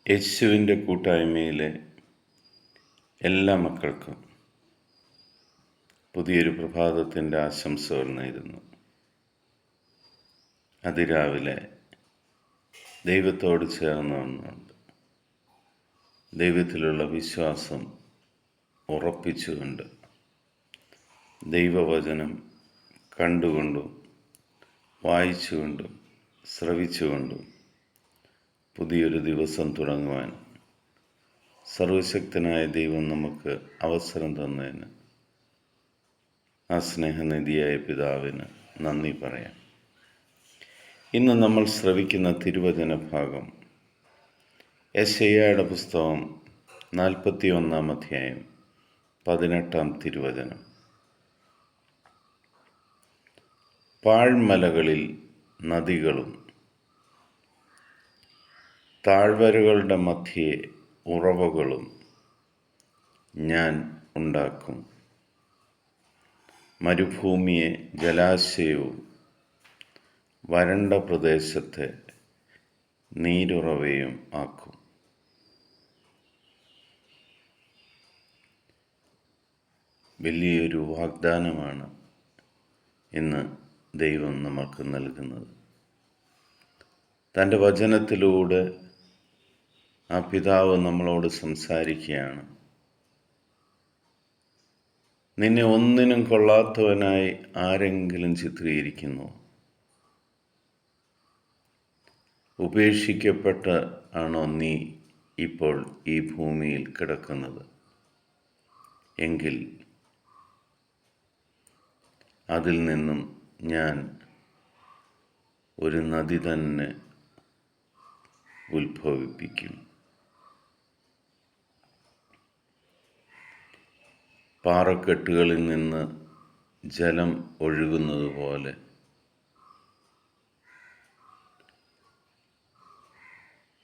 യേശുവിൻ്റെ കൂട്ടായ്മയിലെ എല്ലാ മക്കൾക്കും പുതിയൊരു പ്രഭാതത്തിൻ്റെ ആശംസകൾ നേരുന്നു. അതിരാവിലെ ദൈവത്തോട് ചേർന്ന് വന്നുകൊണ്ട് ദൈവത്തിലുള്ള വിശ്വാസം ഉറപ്പിച്ചുകൊണ്ട് ദൈവവചനം കണ്ടുകൊണ്ടും വായിച്ചുകൊണ്ടും ശ്രവിച്ചുകൊണ്ടും പുതിയൊരു ദിവസം തുടങ്ങുവാൻ സർവശക്തനായ ദൈവം നമുക്ക് അവസരം തന്നതിന് ആ സ്നേഹനിധിയായ പിതാവിന് നന്ദി പറയാം. ഇന്ന് നമ്മൾ ശ്രവിക്കുന്ന തിരുവചന ഭാഗം യെശയ്യായുടെ പുസ്തകം 41 അധ്യായം 18 തിരുവചനം. പാഴ്മലകളിൽ നദികളും താഴ്വരകളുടെ മധ്യേ ഉറവകളും ഞാൻ ഉണ്ടാക്കും. മരുഭൂമിയെ ജലാശയവും വരണ്ട പ്രദേശത്തെ നീരുറവയും ആക്കും. വലിയൊരു വാഗ്ദാനമാണ് ഇന്ന് ദൈവം നമുക്ക് നൽകുന്നത്. തൻ്റെ വചനത്തിലൂടെ ആ പിതാവ് നമ്മളോട് സംസാരിക്കുകയാണ്. നിന്നെ ഒന്നിനും കൊള്ളാത്തവനായി ആരെങ്കിലും ചിത്രീകരിക്കുന്നു? ഉപേക്ഷിക്കപ്പെട്ട് ആണോ നീ ഇപ്പോൾ ഈ ഭൂമിയിൽ കിടക്കുന്നത്? എങ്കിൽ അതിൽ നിന്നും ഞാൻ ഒരു നദി തന്നെ ഉത്ഭവിപ്പിക്കും. പാറക്കെട്ടുകളിൽ നിന്ന് ജലം ഒഴുകുന്നത് പോലെ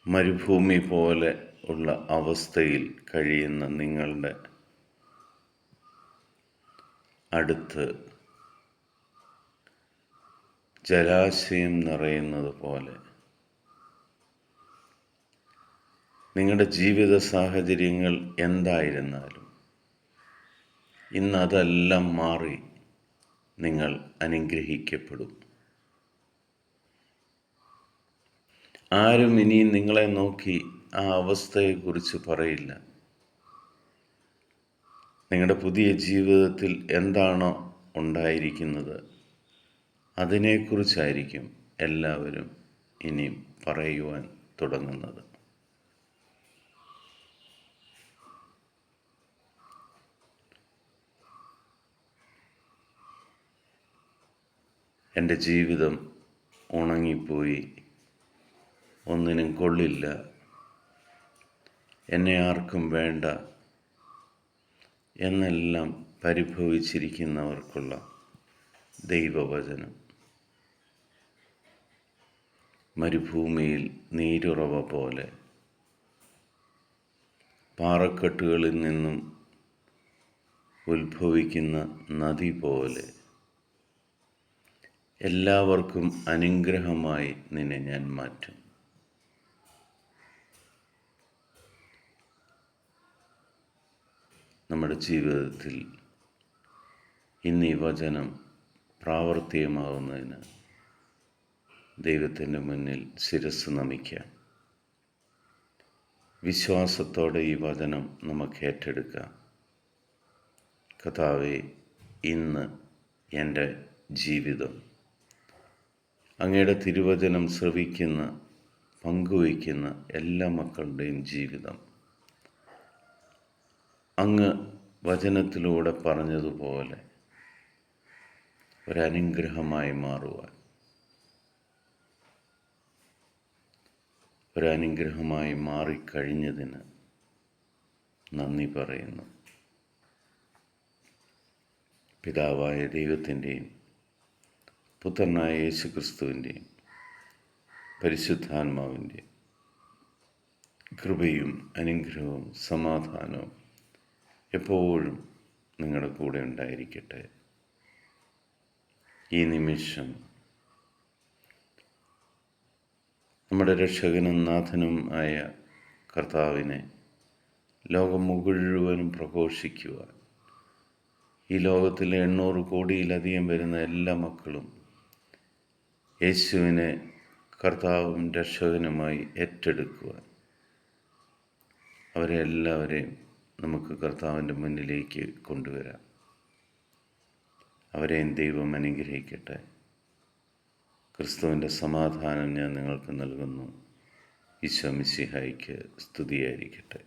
മരുഭൂമി പോലെ ഉള്ള അവസ്ഥയിൽ കഴിയുന്ന നിങ്ങളുടെ അടുത്ത് ജലാശയം നിറയുന്നത് പോലെ നിങ്ങളുടെ ജീവിത സാഹചര്യങ്ങൾ എന്തായിരുന്നാലും ഇന്നതെല്ലാം മാറി നിങ്ങൾ അനുഗ്രഹിക്കപ്പെടും. ആരും ഇനിയും നിങ്ങളെ നോക്കി ആ അവസ്ഥയെക്കുറിച്ച് പറയില്ല. നിങ്ങളുടെ പുതിയ ജീവിതത്തിൽ എന്താണോ ഉണ്ടായിരിക്കുന്നത് അതിനെക്കുറിച്ചായിരിക്കും എല്ലാവരും ഇനിയും പറയുവാൻ തുടങ്ങുന്നത്. എൻ്റെ ജീവിതം ഉണങ്ങിപ്പോയി, ഒന്നിനും കൊള്ളില്ല, എന്നെ ആർക്കും വേണ്ട എന്നെല്ലാം പരിഭവിച്ചിരിക്കുന്നവർക്കുള്ള ദൈവവചനം. മരുഭൂമിയിൽ നീരുറവ പോലെ, പാറക്കെട്ടുകളിൽ നിന്നും ഉത്ഭവിക്കുന്ന നദി പോലെ എല്ലാവർക്കും അനുഗ്രഹമായി നിന്നെ ഞാൻ മാറ്റും. നമ്മുടെ ജീവിതത്തിൽ ഇന്ന് ഈ വചനം പ്രാവർത്തികമാകുന്നതിന് ദൈവത്തിൻ്റെ മുന്നിൽ ശിരസ്സ് നമിക്കാം. വിശ്വാസത്തോടെ ഈ വചനം നമുക്ക് ഏറ്റെടുക്കാം. കർത്താവേ, ഇന്ന് എൻ്റെ ജീവിതം അങ്ങയുടെ തിരുവചനം ശ്രവിക്കുന്ന പങ്കുവയ്ക്കുന്ന എല്ലാ മക്കളുടെയും ജീവിതം അങ്ങ് വചനത്തിലൂടെ പറഞ്ഞതുപോലെ ഒരനുഗ്രഹമായി മാറുവാൻ, ഒരനുഗ്രഹമായി മാറിക്കഴിഞ്ഞതിന് നന്ദി പറയുന്നു. പിതാവായ ദൈവത്തിൻ്റെയും പുത്രനായ യേശുക്രിസ്തുവിൻ്റെയും പരിശുദ്ധാത്മാവിൻ്റെയും കൃപയും അനുഗ്രഹവും സമാധാനവും എപ്പോഴും നിങ്ങളുടെ കൂടെ ഉണ്ടായിരിക്കട്ടെ. ഈ നിമിഷം നമ്മുടെ രക്ഷകനും നാഥനും ആയ കർത്താവിനെ ലോകം മുഴുവനും പ്രഘോഷിക്കുവാൻ, ഈ ലോകത്തിലെ 800 കോടിയിലധികം വരുന്ന എല്ലാ മക്കളും യേശുവിനെ കർത്താവും രക്ഷകനുമായി ഏറ്റെടുക്കുവാൻ, അവരെ എല്ലാവരെയും നമുക്ക് കർത്താവിൻ്റെ മുന്നിലേക്ക് കൊണ്ടുവരാം. അവരെയും ദൈവം അനുഗ്രഹിക്കട്ടെ. ക്രിസ്തുവിൻ്റെ സമാധാനം ഞാൻ നിങ്ങൾക്ക് നൽകുന്നു. ഈശോ മിശിഹായ്ക്ക് സ്തുതിയായിരിക്കട്ടെ.